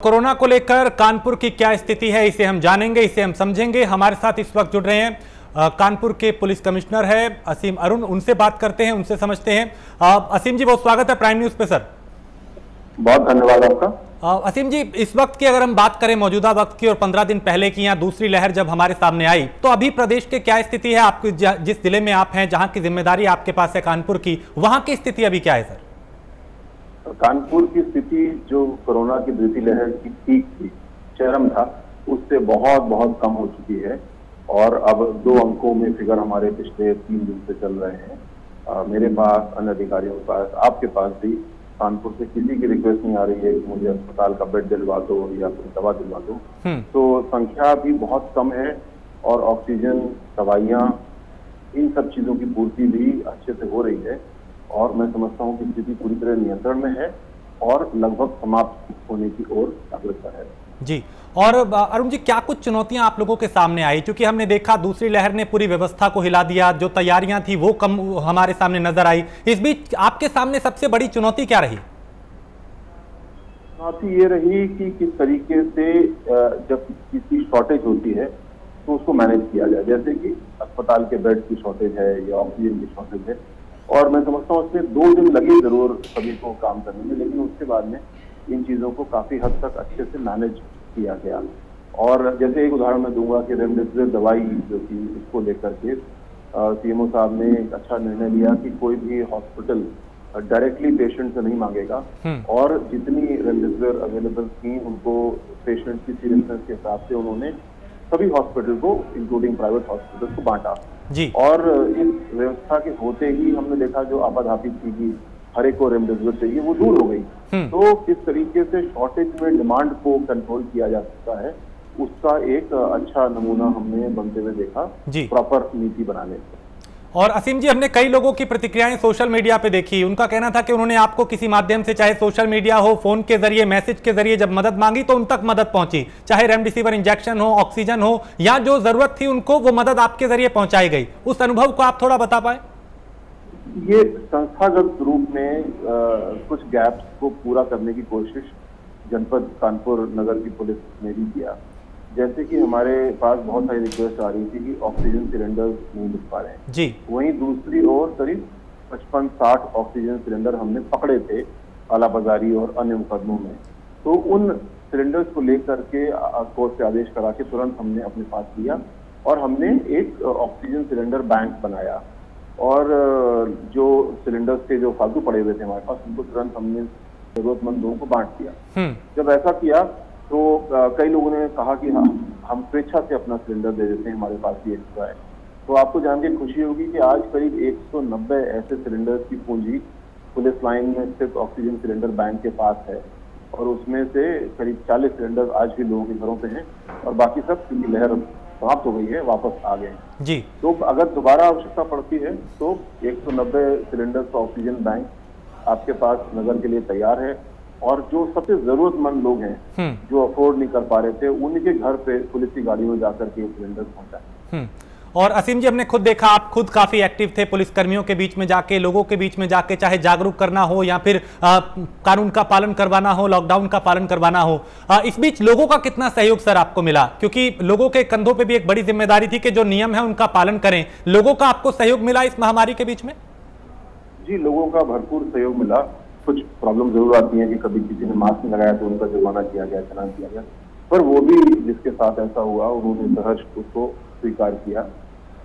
Corona को लेकर कानपुर की क्या स्थिति है, इसे हम जानेंगे, इसे हम समझेंगे। हमारे साथ इस वक्त जुड़ रहे हैं कानपुर के पुलिस कमिश्नर है असीम अरुण, उनसे बात करते हैं, उनसे समझते हैं। असीम जी, बहुत स्वागत है प्राइम न्यूज पे सर। बहुत धन्यवाद आपका। असीम जी, इस वक्त की अगर हम बात करें मौजूदा वक्त की और 15 दिन पहले की, या दूसरी लहर जब हमारे सामने आई, तो अभी प्रदेश के क्या स्थिति है? आपकी जिस जिले में आप हैं, जहां की जिम्मेदारी आपके पास है कानपुर की, वहां की स्थिति अभी क्या है सर? कानपुर की स्थिति जो कोरोना की दूसरी लहर की पीक थी, चरम था, उससे बहुत बहुत कम हो चुकी है। और अब 2 अंकों में फिगर हमारे पिछले 3 दिन से चल रहे हैं। मेरे पास, अन्य अधिकारियों के पास, आपके पास भी कानपुर से किसी की रिक्वेस्ट नहीं आ रही है कि मुझे अस्पताल का बेड दिलवा दो या फिर दवा दिलवा दो। तो संख्या भी बहुत कम है और ऑक्सीजन, दवाइयाँ, इन सब चीजों की पूर्ति भी अच्छे से हो रही है। और मैं समझता हूँ कि स्थिति पूरी तरह नियंत्रण में है और लगभग समाप्त होने की ओर अग्रसर है जी। और अरुण जी, क्या कुछ चुनौतियां आप लोगों के सामने आई? क्योंकि हमने देखा दूसरी लहर ने पूरी व्यवस्था को हिला दिया, जो तैयारियां थी वो कम हमारे सामने नजर आई। इस बीच आपके सामने सबसे बड़ी चुनौती क्या रही? चुनौती ये रही कि किस तरीके से जब किसी शॉर्टेज होती है तो उसको मैनेज किया जाए। जैसे कि अस्पताल के बेड की शॉर्टेज है या ऑक्सीजन की शॉर्टेज है, और मैं समझता हूँ उसमें 2 दिन लगे जरूर सभी को काम करने में, लेकिन उसके बाद में इन चीजों को काफी हद तक अच्छे से मैनेज किया गया। और जैसे एक उदाहरण मैं दूंगा कि रेमडेसिविर दवाई जो थी, इसको लेकर के सीएमओ साहब ने एक अच्छा निर्णय लिया कि कोई भी हॉस्पिटल डायरेक्टली पेशेंट से नहीं मांगेगा, और जितनी रेमडेसिविर अवेलेबल थी उनको पेशेंट की सीरियसनेस के हिसाब से उन्होंने सभी हॉस्पिटल को, इंक्लूडिंग प्राइवेट हॉस्पिटल को, बांटा जी। और इस व्यवस्था के होते ही हमने देखा जो आपाधापी थी कि हर एक को रेमडेसिविर चाहिए, वो दूर हो गई। तो किस तरीके से शॉर्टेज में डिमांड को कंट्रोल किया जा सकता है, उसका एक अच्छा नमूना हमने बनते हुए देखा प्रॉपर नीति बनाने से। और असीम जी, हमने कई लोगों की प्रतिक्रियाएं सोशल मीडिया पे देखी। उनका कहना था कि उन्होंने आपको किसी माध्यम से, चाहे सोशल मीडिया हो, फोन के जरिए, मैसेज के जरिए जब मदद मांगी तो उन तक मदद पहुंची, चाहे रेमडेसिविर इंजेक्शन हो, ऑक्सीजन हो, या जो जरूरत थी उनको वो मदद आपके जरिए पहुंचाई गई। उस अनुभव को आप थोड़ा बता पाए? ये संस्थागत रूप में कुछ गैप्स को पूरा करने की कोशिश जनपद कानपुर नगर की पुलिस ने भी किया। जैसे कि हमारे पास बहुत सारी रिक्वेस्ट आ रही थी कि ऑक्सीजन सिलेंडर नहीं मिल पा रहे हैं जी। वहीं दूसरी ओर करीब 55-60 ऑक्सीजन सिलेंडर हमने पकड़े थे कालाबाजारी और अन्य मुकदमों में। तो उन सिलेंडर्स को लेकर के कोर्ट से आदेश करा के तुरंत हमने अपने पास लिया और हमने एक ऑक्सीजन सिलेंडर बैंक बनाया। और जो सिलेंडर्स के जो फालतू पड़े हुए थे हमारे पास, उनको तुरंत हमने जरूरतमंद लोगों को बांट दिया। जब ऐसा किया तो कई लोगों ने कहा कि हम स्वेच्छा से अपना सिलेंडर दे देते हैं, हमारे पास भी एक्स्ट्रा है। तो आपको जान के खुशी होगी कि आज करीब 190 ऐसे सिलेंडर्स की पूंजी पुलिस लाइन में स्थित ऑक्सीजन सिलेंडर बैंक के पास है, और उसमें से करीब 40 सिलेंडर आज भी लोगों के घरों पे हैं, और बाकी सब की लहर समाप्त हो गई है, वापस आ गए जी। तो अगर दोबारा आवश्यकता पड़ती है तो 190 सिलेंडर का ऑक्सीजन बैंक आपके पास नगर के लिए तैयार है। और जो सबसे जरूरतमंद लोग हैं जो अफोर्ड नहीं कर पा रहे थे, उनके घर पे पुलिस की गाड़ी में जाकर के सिलेंडर पहुंचाए। और असीम जी, हमने खुद देखा, आप खुद काफी एक्टिव थे पुलिस कर्मियों के बीच में जाके, लोगों के बीच में जाके, चाहे जागरूक करना हो या फिर कानून का पालन करवाना हो, लॉकडाउन का पालन करवाना हो। इस बीच लोगों का कितना सहयोग सर आपको मिला? क्योंकि लोगों के कंधों पे भी एक बड़ी जिम्मेदारी थी कि जो नियम है उनका पालन करें। लोगों का आपको सहयोग मिला इस महामारी के बीच में? जी, लोगों का भरपूर सहयोग मिला। कुछ प्रॉब्लम जरूर आती है कि कभी किसी ने मास्क नहीं लगाया तो उनका जुर्माना किया गया, चालान किया गया, पर वो भी जिसके साथ ऐसा हुआ उन्होंने सहर्ष उसको स्वीकार किया।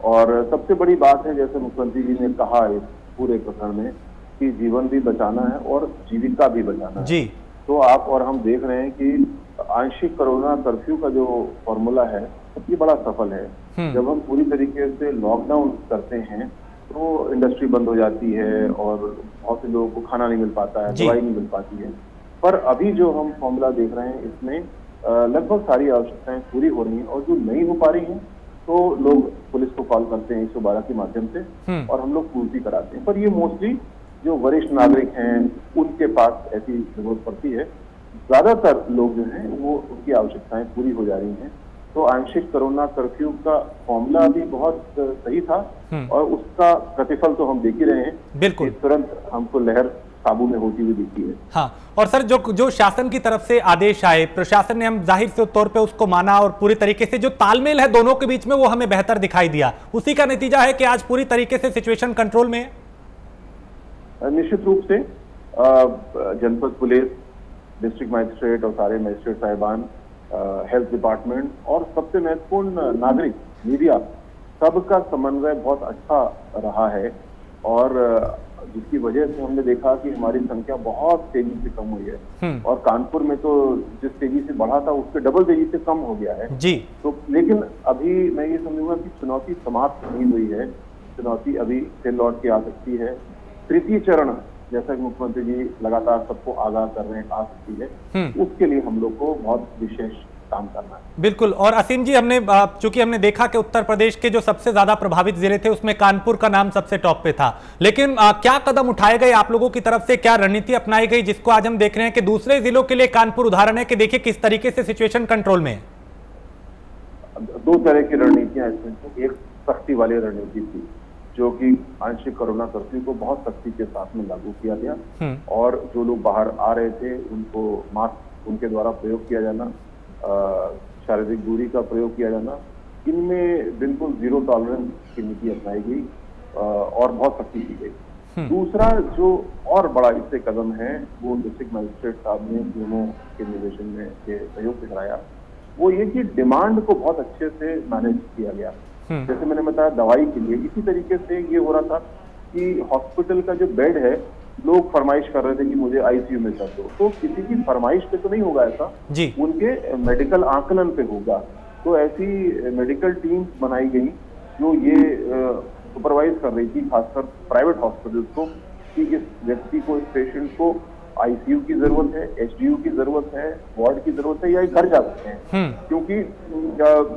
और सबसे बड़ी बात है, जैसे मुख्यमंत्री जी ने कहा इस पूरे प्रकरण में, कि जीवन भी बचाना है और जीविका भी बचाना है जी। तो आप और हम देख रहे हैं कि आंशिक कोरोना कर्फ्यू का जो फॉर्मूला है ये बड़ा सफल है। जब हम पूरी तरीके से लॉकडाउन करते हैं तो इंडस्ट्री बंद हो जाती है और बहुत से लोगों को खाना नहीं मिल पाता है, दवाई नहीं मिल पाती है। पर अभी जो हम फॉर्मूला देख रहे हैं, इसमें लगभग सारी आवश्यकताएं पूरी हो रही हैं, और जो नहीं हो पा रही हैं तो लोग पुलिस को कॉल करते हैं 112 के माध्यम से, और हम लोग पूर्ति कराते हैं। पर ये मोस्टली जो वरिष्ठ नागरिक हैं उनके पास ऐसी जरूरत पड़ती है। ज्यादातर लोग जो हैं वो उनकी आवश्यकताएं पूरी हो जा रही हैं। तो आंशिक कोरोना कर्फ्यू का फॉर्मूला भी बहुत सही था, और उसका प्रतिफल तो हम देख ही रहे हैं। बिल्कुल। तुरंत हमको लहर काबू में होती हुई दिखती है। हाँ, और सर जो जो शासन की तरफ से आदेश आए, प्रशासन ने, हम जाहिर से तौर पे उसको माना और पूरी तरीके से जो तालमेल है दोनों के बीच में वो हमें बेहतर दिखाई दिया, उसी का नतीजा है कि आज पूरी तरीके से सिचुएशन कंट्रोल में है। निश्चित रूप से जनपद पुलिस, डिस्ट्रिक्ट मजिस्ट्रेट और सारे मजिस्ट्रेट साहिबान, हेल्थ डिपार्टमेंट और सबसे महत्वपूर्ण नागरिक, मीडिया, सबका समन्वय बहुत अच्छा रहा है और जिसकी वजह से हमने देखा कि हमारी संख्या बहुत तेजी से कम हुई है और कानपुर में तो जिस तेजी से बढ़ा था उसके डबल तेजी से कम हो गया है जी। तो लेकिन अभी मैं ये समझूंगा कि चुनौती समाप्त नहीं हुई है, चुनौती अभी फिर लौट के आ सकती है। तृतीय चरण, जैसा कि मुख्यमंत्री जी लगातार सबको आगाह कर रहे हैं, आ सकती है, उसके लिए हम लोग को बहुत विशेष काम करना है। बिल्कुल। और असीम जी, चूंकि हमने देखा कि उत्तर प्रदेश के जो सबसे ज्यादा प्रभावित जिले थे उसमें कानपुर का नाम सबसे टॉप पे था, लेकिन क्या कदम उठाए गए आप लोगों की तरफ से, क्या रणनीति अपनाई गई जिसको आज हम देख रहे हैं कि दूसरे जिलों के लिए कानपुर उदाहरण है कि देखिए किस तरीके से सिचुएशन कंट्रोल में है। दो तरह की रणनीतियां इसमें थी। एक सख्ती वाली रणनीति थी जो कि आंशिक कोरोना कर्फ्यू को बहुत सख्ती के साथ में लागू किया गया और जो लोग बाहर आ रहे थे उनको मास्क उनके द्वारा प्रयोग किया जाना, शारीरिक दूरी का प्रयोग किया जाना, इनमें बिल्कुल जीरो टॉलरेंस की नीति अपनाई गई और बहुत सख्ती की गई। दूसरा जो और बड़ा इससे कदम है वो डिस्ट्रिक्ट मजिस्ट्रेट साहब ने दोनों के निर्देशन में के सहयोग से कराया, वो ये कि डिमांड को बहुत अच्छे से मैनेज किया गया। जैसे मैंने बताया दवाई के लिए इसी तरीके से ये हो रहा था कि हॉस्पिटल का जो बेड है, लोग फरमाइश कर रहे थे कि मुझे आईसीयू में कर दो, तो किसी की फरमाइश पे तो नहीं होगा ऐसा जी, उनके मेडिकल आकलन पे होगा। तो ऐसी मेडिकल टीम्स बनाई गई जो ये सुपरवाइज कर रही थी खासकर प्राइवेट हॉस्पिटल्स को कि इस व्यक्ति को, इस पेशेंट को आईसीयू की जरूरत है, एचडीयू की जरूरत है, वार्ड की जरूरत है या घर जा सकते हैं। क्योंकि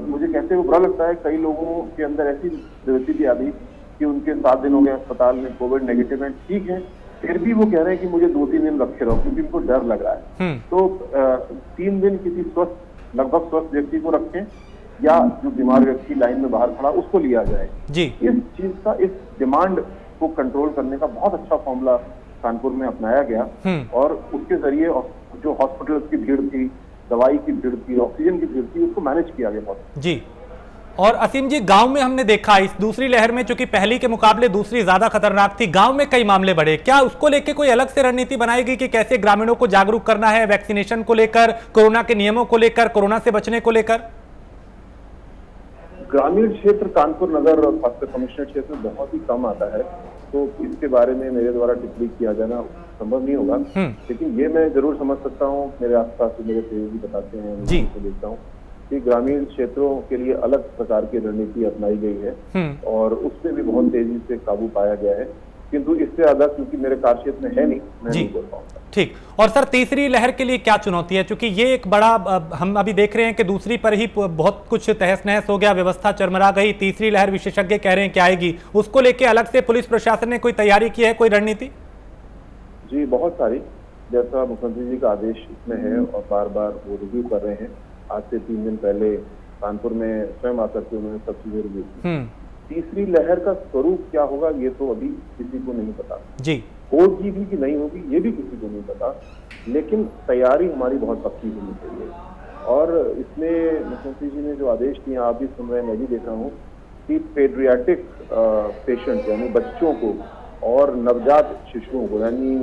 मुझे कहते हुए बुरा लगता है, कई लोगों के अंदर ऐसी स्थिति आ गई कि उनके 7 दिन हो गए अस्पताल में, कोविड नेगेटिव है, ठीक है, फिर भी वो कह रहे हैं कि मुझे 2-3 दिन रखे रहो क्योंकि उनको डर लग रहा है। तो 3 दिन किसी स्वस्थ, लगभग स्वस्थ व्यक्ति को रखें या जो बीमार व्यक्ति लाइन में बाहर खड़ा उसको लिया जाए जी। इस चीज का, इस डिमांड को कंट्रोल करने का बहुत अच्छा फॉर्मूला कानपुर में अपनाया गया और उसके जरिए जो हॉस्पिटल की भीड़ थी, दवाई की भीड़ थी, ऑक्सीजन की भीड़ थी, उसको मैनेज किया गया बहुत जी। और असीम जी, गांव में हमने देखा इस दूसरी लहर में, चूंकि पहली के मुकाबले दूसरी ज्यादा खतरनाक थी, गांव में कई मामले बढ़े, क्या उसको लेकर कोई अलग से रणनीति बनाई गई कि कैसे ग्रामीणों को जागरूक करना है वैक्सीनेशन को लेकर, कोरोना के नियमों को लेकर, कोरोना से बचने को लेकर? ग्रामीण क्षेत्र कानपुर नगर और खासकर कमिश्नर क्षेत्र में बहुत ही कम आता है, तो इसके बारे में मेरे द्वारा टिप्पणी किया जाना संभव नहीं होगा। लेकिन ये मैं जरूर समझ सकता हूँ, मेरे आसपास मेरे सहयोगी बताते हैं, मैं देखता हूँ कि ग्रामीण क्षेत्रों के लिए अलग प्रकार की रणनीति अपनाई गई है और उसमें भी बहुत तेजी से काबू पाया गया है, किंतु इससे ज्यादा क्योंकि मेरे कार्यक्षेत्र में है नहीं, मैं नहीं बोल पाऊंगा। ठीक। और सर, तीसरी लहर के लिए क्या चुनौती है, क्योंकि ये एक बड़ा, हम अभी देख रहे हैं कि दूसरी पर ही बहुत कुछ तहस नहस हो गया, व्यवस्था चरमरा गई, तीसरी लहर विशेषज्ञ कह रहे हैं कि आएगी, उसको लेके अलग से पुलिस प्रशासन ने कोई तैयारी की है, कोई रणनीति? जी बहुत सारी, जैसा मुख्यमंत्री जी का आदेश इसमें है और बार बार वो रिव्यू कर रहे हैं। आज से 3 दिन पहले कानपुर में स्वयं आकर के उन्होंने सब चीजें रिव्यू की। तीसरी लहर का स्वरूप क्या होगा ये तो अभी किसी को नहीं पता जी, होगी भी कि नहीं होगी ये भी किसी को नहीं पता, लेकिन तैयारी हमारी बहुत पक्की होनी चाहिए। और इसमें मुख्यमंत्री जी ने जो आदेश दिए, आप भी सुन रहे हैं, मैं भी देख रहा हूँ कि पेडियाट्रिक पेशेंट यानी बच्चों को और नवजात शिशुओं को यानी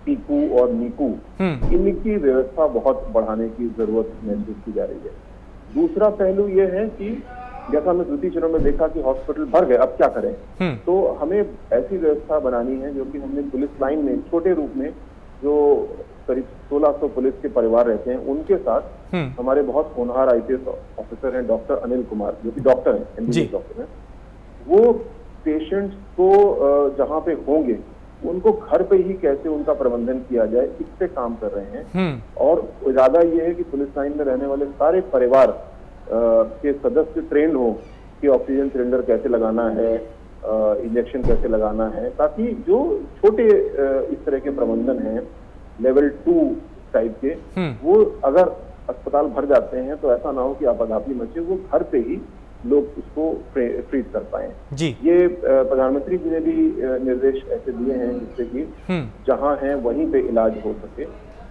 पीकू और नीकू, इनकी व्यवस्था बहुत बढ़ाने की जरूरत महसूस की जा रही है। दूसरा पहलू ये है कि जैसा हमने द्वितीय चरण में देखा कि हॉस्पिटल भर गए, अब क्या करें, तो हमें ऐसी व्यवस्था बनानी है जो कि हमने पुलिस लाइन में छोटे रूप में जो करीब 1600 पुलिस के परिवार रहते हैं उनके साथ हमारे बहुत होनहार आईपीएस ऑफिसर हैं, डॉक्टर अनिल कुमार जो कि डॉक्टर हैं, एमबीबीएस डॉक्टर हैं, वो पेशेंट्स को जहाँ पे होंगे उनको घर पे ही कैसे उनका प्रबंधन किया जाए, इस पे काम कर रहे हैं। और ज्यादा ये है कि पुलिस लाइन में रहने वाले सारे परिवार के सदस्य ट्रेंड हो कि ऑक्सीजन सिलेंडर कैसे लगाना है, इंजेक्शन कैसे लगाना है, ताकि जो छोटे इस तरह के प्रबंधन हैं लेवल 2 टाइप के, वो अगर अस्पताल भर जाते हैं तो ऐसा ना हो कि आपाधापी मचे, वो घर पे ही लोग उसको फ्रीज कर पाए। जी। ये प्रधानमंत्री जी ने भी निर्देश ऐसे दिए हैं जिससे कि जहां है वहीं पे इलाज हो सके,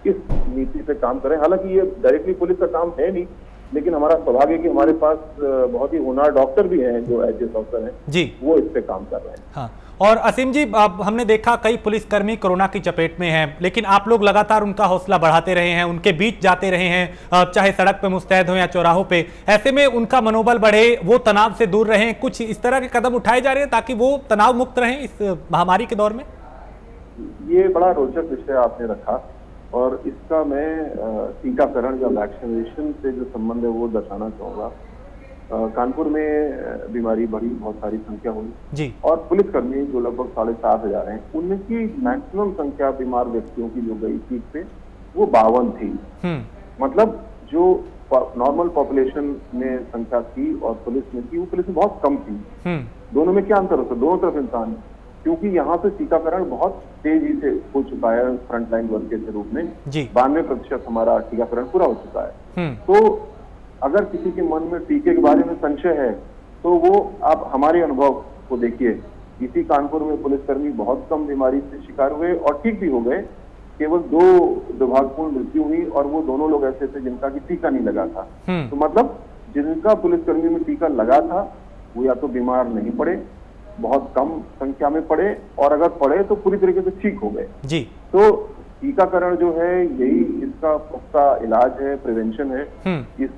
इस नीति पे काम करें। हालांकि ये डायरेक्टली पुलिस का काम है नहीं, लेकिन हमारा सौभाग्य है कि हमारे पास बहुत ही होनहार डॉक्टर भी हैं जो IPS ऑफिसर हैं जी, वो इस पे काम कर रहे हैं। हाँ। और असीम जी, अब हमने देखा कई पुलिसकर्मी कोरोना की चपेट में हैं, लेकिन आप लोग लगातार उनका हौसला बढ़ाते रहे हैं, उनके बीच जाते रहे हैं, चाहे सड़क पे मुस्तैद हो या चौराहों पे। ऐसे में उनका मनोबल बढ़े, वो तनाव से दूर रहें, कुछ इस तरह के कदम उठाए जा रहे हैं ताकि वो तनाव मुक्त रहें इस महामारी के दौर में? ये बड़ा रोचक विषय आपने रखा और इसका मैं टीकाकरण या वैक्सीनेशन से जो संबंध है वो दर्शाना चाहूंगा। कानपुर में बीमारी बढ़ी, बहुत सारी संख्या हुई जी। और पुलिसकर्मी जो लगभग 7,500 हैं, उनमें की मैक्सिमम संख्या बीमार व्यक्तियों की जो गई पीक पे वो 52 थी। मतलब जो नॉर्मल पॉपुलेशन में संख्या थी और पुलिस में थी, वो पुलिस में बहुत कम थी। दोनों में क्या अंतर होता है? दोनों तरफ इंसान, क्योंकि यहाँ पे टीकाकरण बहुत तेजी से हो चुका है फ्रंटलाइन वर्कर के रूप में। 92% हमारा टीकाकरण पूरा हो चुका है। तो अगर किसी के मन में टीके के बारे में संशय है तो वो आप हमारे अनुभव को देखिए। इसी कानपुर में पुलिसकर्मी बहुत कम बीमारी से शिकार हुए और ठीक भी हो गए। केवल 2 दुर्भाग्यपूर्ण मृत्यु हुई और वो दोनों लोग ऐसे थे जिनका कि टीका नहीं लगा था। तो मतलब जिनका पुलिसकर्मी में टीका लगा था वो या तो बीमार नहीं पड़े, बहुत कम संख्या में पड़े, और अगर पड़े तो पूरी तरीके से ठीक हो गए जी। तो टीकाकरण जो है यही इसका पुख्ता इलाज है, प्रिवेंशन है।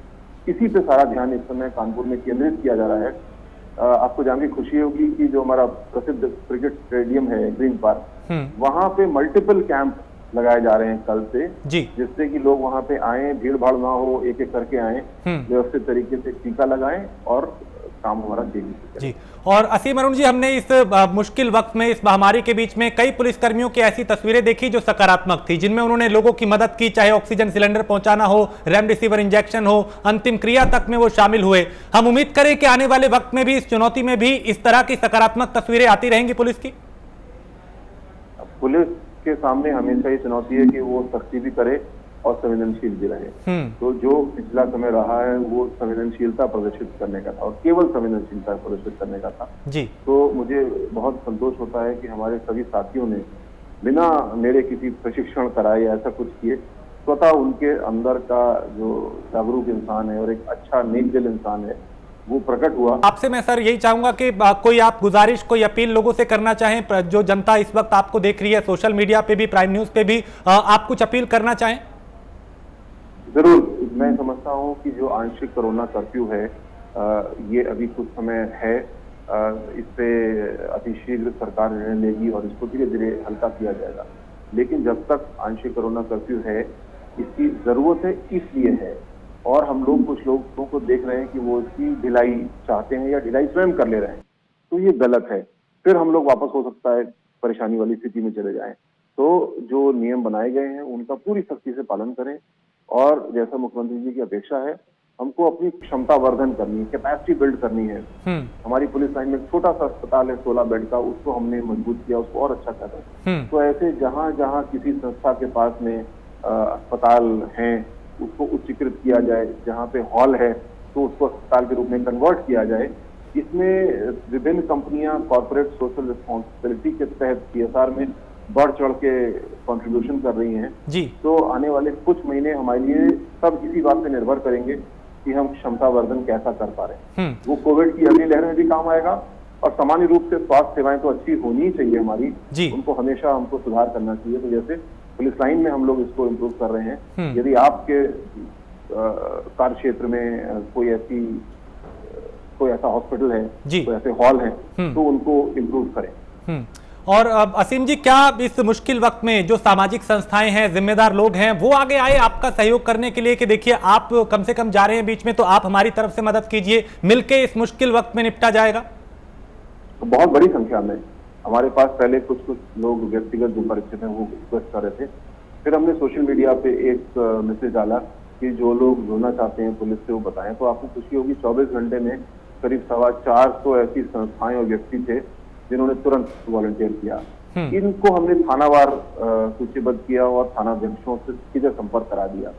इसी पे सारा ध्यान इस समय कानपुर में केंद्रित किया जा रहा है। आपको जान के खुशी होगी कि जो हमारा प्रसिद्ध क्रिकेट स्टेडियम है ग्रीन पार्क, वहां पे मल्टीपल कैंप लगाए जा रहे हैं कल से, जिससे कि लोग वहां पे आए, भीड़ भाड़ ना हो, एक एक करके आए, व्यवस्थित तरीके से टीका लगाएं और काम हमारा तेजी से जी। और असीम अरुण जी, हमने इस मुश्किल वक्त में, इस महामारी के बीच में कई पुलिसकर्मियों की ऐसी तस्वीरें देखी जो सकारात्मक थी, जिनमें उन्होंने लोगों की मदद की, चाहे ऑक्सीजन सिलेंडर पहुंचाना हो, रेमडेसिविर इंजेक्शन हो, अंतिम क्रिया तक में वो शामिल हुए। हम उम्मीद करें कि आने वाले वक्त में भी, इस चुनौती में भी, इस तरह की सकारात्मक तस्वीरें आती रहेंगी पुलिस की। पुलिस के सामने हमेशा ये चुनौती है कि वो सख्ती भी करे और संवेदनशील भी रहे। तो जो पिछला समय रहा है वो संवेदनशीलता प्रदर्शित करने का था और केवल संवेदनशीलता प्रदर्शित करने का था जी। तो मुझे बहुत संतोष होता है कि हमारे सभी साथियों ने बिना मेरे किसी प्रशिक्षण कराए या ऐसा कुछ किए, स्वतः उनके अंदर का जो जागरूक इंसान है और एक अच्छा नेक दिल इंसान है वो प्रकट हुआ। आपसे मैं सर यही चाहूंगा कि कोई आप गुजारिश, कोई अपील लोगों से करना चाहें, जो जनता इस वक्त आपको देख रही है सोशल मीडिया पे भी, प्राइम न्यूज पे भी, आप कुछ अपील करना चाहें? जरूर। मैं समझता हूं कि जो आंशिक कोरोना कर्फ्यू है ये अभी कुछ समय है, इस पे अतिशीघ्र सरकार निर्णय लेगी और इसको धीरे धीरे हल्का किया जाएगा। लेकिन जब तक आंशिक कोरोना कर्फ्यू है, इसकी जरूरत है, इसलिए है। और हम लोग कुछ लोगों को देख रहे हैं कि वो इसकी ढिलाई चाहते हैं या ढिलाई स्वयं कर ले रहे हैं, तो ये गलत है। फिर हम लोग वापस हो सकता है परेशानी वाली स्थिति में चले जाएं। तो जो नियम बनाए गए हैं उनका पूरी सख्ती से पालन करें और जैसा मुख्यमंत्री जी की अपेक्षा है, हमको अपनी क्षमता वर्धन करनी है, कैपेसिटी बिल्ड करनी है। हमारी पुलिस लाइन में छोटा सा अस्पताल है 16 बेड का, उसको हमने मजबूत किया, उसको और अच्छा कर रहे हैं। तो ऐसे जहां जहां किसी संस्था के पास में अस्पताल हैं उसको उच्चीकृत किया जाए, जहाँ पे हॉल है तो उसको अस्पताल के रूप में कन्वर्ट किया जाए। इसमें विभिन्न कंपनियां कॉर्पोरेट सोशल रिस्पॉन्सिबिलिटी के तहत CSR में बढ़ चढ़ के कंट्रीब्यूशन कर रही हैं जी। तो आने वाले कुछ महीने हमारे लिए सब इसी बात पे निर्भर करेंगे कि हम क्षमता वर्धन कैसा कर पा रहे हैं। वो कोविड की अगली लहर में भी काम आएगा और सामान्य रूप से स्वास्थ्य सेवाएं तो अच्छी होनी ही चाहिए हमारी, उनको हमेशा हमको सुधार करना चाहिए। तो जैसे पुलिस लाइन में हम लोग इसको इम्प्रूव कर रहे हैं, यदि आपके कार्य क्षेत्र में कोई ऐसा हॉस्पिटल है, कोई ऐसे हॉल है, तो उनको इम्प्रूव करें। और असीम जी, क्या इस मुश्किल वक्त में जो सामाजिक संस्थाएं हैं, जिम्मेदार लोग हैं, वो आगे आए आपका सहयोग करने के लिए कि देखिए आप कम से कम जा रहे हैं बीच में, तो आप हमारी तरफ से मदद कीजिए, मिलके इस मुश्किल वक्त में निपटा जाएगा? तो बहुत बड़ी संख्या में हमारे पास पहले कुछ लोग व्यक्तिगत जो परिचित हैं वो रिक्वेस्ट कर रहे थे, फिर हमने सोशल मीडिया पे एक मैसेज डाला कि जो लोग जुड़ना चाहते हैं पुलिस से वो बताएं। तो आपको खुशी होगी 24 घंटे में करीब 450 ऐसी संस्थाएं और व्यक्ति थे जिन्होंने तुरंत वॉलंटियर किया। इनको हमने थानावार सूचीबद्ध किया और थाना अध्यक्षों से सीधे संपर्क करा दिया।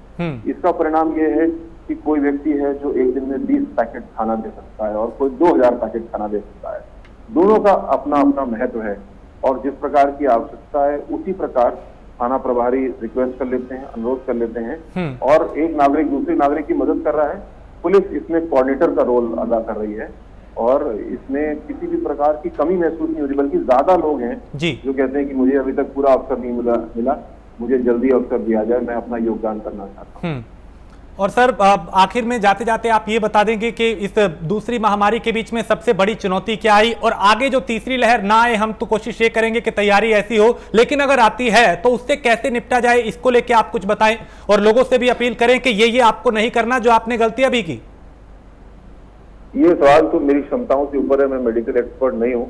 इसका परिणाम ये है कि कोई व्यक्ति है जो एक दिन में 20 पैकेट खाना दे सकता है और कोई 2000 पैकेट खाना दे सकता है। दोनों का अपना अपना महत्व है और जिस प्रकार की आवश्यकता है उसी प्रकार थाना प्रभारी रिक्वेस्ट कर लेते हैं, अनुरोध कर लेते हैं और एक नागरिक दूसरे नागरिक की मदद कर रहा है। पुलिस इसमें कोऑर्डिनेटर का रोल अदा कर रही है और इसमें किसी भी प्रकार की कमी महसूस नहीं हो रही, बल्कि ज्यादा लोग हैं जो कहते हैं कि मुझे अभी तक पूरा अवसर नहीं मिला, मुझे जल्दी अवसर दिया जाए, मैं अपना योगदान करना चाहता हूँ। और सर आखिर में जाते जाते आप ये बता देंगे कि इस दूसरी महामारी के बीच में सबसे बड़ी चुनौती क्या आई और आगे जो तीसरी लहर ना आए, हम तो कोशिश ये करेंगे कि तैयारी ऐसी हो, लेकिन अगर आती है तो उससे कैसे निपटा जाए, इसको लेके आप कुछ बताएं और लोगों से भी अपील करें कि ये आपको नहीं करना जो आपने गलतियां भी की। ये सवाल तो मेरी क्षमताओं से ऊपर है, मैं मेडिकल एक्सपर्ट नहीं हूँ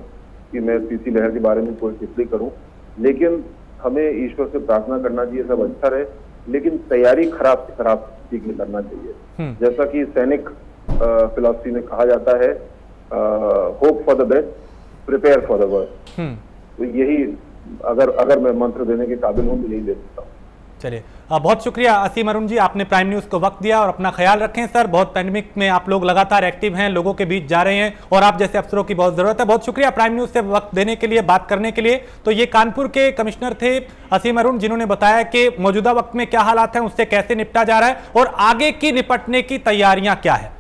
कि मैं तीसरी लहर के बारे में कोई टिप्पणी करूँ, लेकिन हमें ईश्वर से प्रार्थना करना चाहिए सब अच्छा रहे, लेकिन तैयारी खराब से खराब ठीक में करना चाहिए। जैसा कि सैनिक फिलॉसफी में कहा जाता है, hope for the best, prepare for the worst. तो यही अगर मैं मंत्र देने के काबिल हूँ तो यही दे सकता हूँ। चलिए बहुत शुक्रिया असीम अरुण जी, आपने प्राइम न्यूज़ को वक्त दिया और अपना ख्याल रखें सर। बहुत पैंडेमिक में आप लोग लगातार एक्टिव हैं, लोगों के बीच जा रहे हैं और आप जैसे अफसरों की बहुत जरूरत है। बहुत शुक्रिया प्राइम न्यूज़ से वक्त देने के लिए, बात करने के लिए। तो ये कानपुर के कमिश्नर थे असीम अरुण, जिन्होंने बताया कि मौजूदा वक्त में क्या हालात हैं, उससे कैसे निपटा जा रहा है और आगे की निपटने की तैयारियां क्या है।